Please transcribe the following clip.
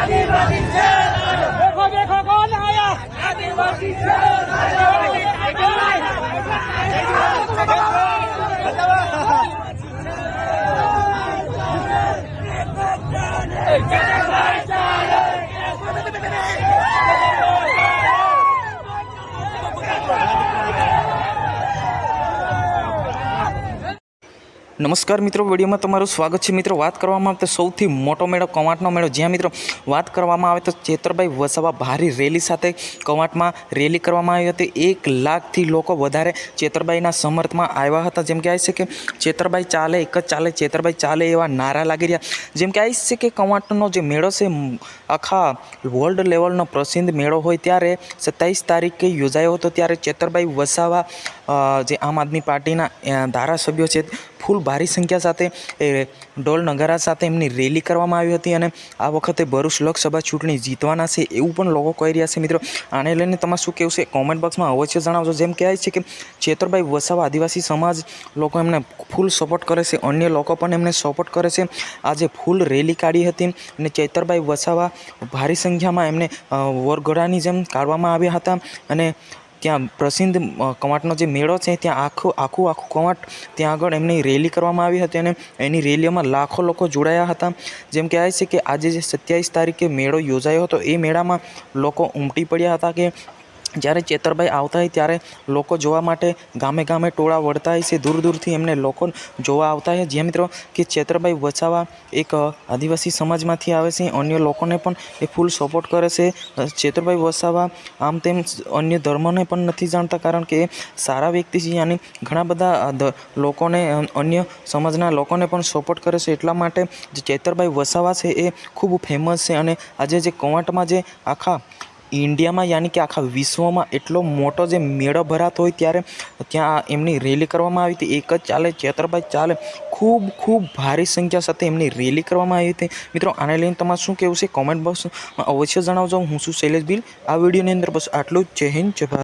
देखो देखो कौन आया। आदिवासी नमस्कार मित्रों, वीडियो में तमारुं स्वागत है। मित्रों, बात करवामां आवे तो सौथी मोटो मेळो कवांटनो मेळो, ज्यां मित्रों बात करवामां आवे तो चेतरभाई वसावा भारी रेली साथे कवांटमां रेली करवामां आवी हती। 1 लाखथी लोको वधारे चेतरभाईना समर्थमां आव्या हता। जेम कहे छे के चेतरभाई चाले, एक ज चाले, चेतरभाई चाले एवा नारा लागी रह्या। जेम कहे छे के कवांटनो जे मेळो छे आखा वर्ल्ड लेवलनो प्रसिद्ध मेळो होय त्यारे 27 तारीखे योजायो हतो। त्यारे चेतरभाई वसावा जे आम आदमी पार्टीना धारासभ्यो छे फूल भारी संख्या साथे ढोल नगारा साथे एमनी रेली करवामां आवी हती अने आ वखते भरूच लोकसभा चूंटणी जीतवाना छे एवुं पण लोको कही रह्या छे। मित्रों, आने लईने तमारुं शुं कहेवुं छे कॉमेंट बॉक्स में अवश्य जणावजो। जेम कहे छे के चेतरभाई वसावा आदिवासी समाज लोको एमने फूल सपोर्ट करे छे, अन्य लोको पण एमने सपोर्ट करे छे। आजे फूल रेली काढी हती अने चेतरभाई वसावा भारी संख्यामां एमने वरघोडानी जेम काढवामां आव्या हता अने त्या प्रसिद्ध कवांटनो जे मेळो छे त्यां आखું कवांट त्यां आगळ एमनी रेली करवामां आवी हती अने एनी रेलीओमां लाखो लोको जोडाया हता। जेम कहे छे के आजे जे 27 तारीखे मेळो योजायो हतो ए मेळामां लोको उमटी पड्या हता के જ્યારે ચેતરભાઈ આવતા હોય ત્યારે લોકો જોવા માટે ગામે ગામે ટોળા વળતા હોય છે, દૂર દૂરથી એમને લોકો જોવા આવતા હોય। જે મિત્રો કે ચેતરભાઈ વસાવા એક આદિવાસી સમાજમાંથી આવે છે, અન્ય લોકોને પણ એ ફૂલ સપોર્ટ કરે છે। ચેતરભાઈ વસાવા આમ તેમ અન્ય ધર્મને પણ નથી જાણતા, કારણ કે એ સારા વ્યક્તિ છે અને ઘણા બધા લોકોને અન્ય સમાજના લોકોને પણ સપોર્ટ કરે છે। એટલા માટે જે ચેતરભાઈ વસાવા છે એ ખૂબ ફેમસ છે અને આજે જે કવાંટમાં જે આખા इंडिया में यानी कि आखा विश्व में एटलो मोटो जे मेळो भरातो होय त्यारे त्यां एमनी रेली करवामां आवी हती। एक ज चाले, चेतरभाई चाले, खूब खूब भारी संख्या साथे एमनी रेली करवामां आवी हती। मित्रों, आने लईने तमारुं शुं कहेवुं छे कॉमेंट बॉक्स में अवश्य जणावजो। हूँ छुं शैलेष भील। आ विडियोनी अंदर बस आटલું જ। जय हिंद, जय भारत।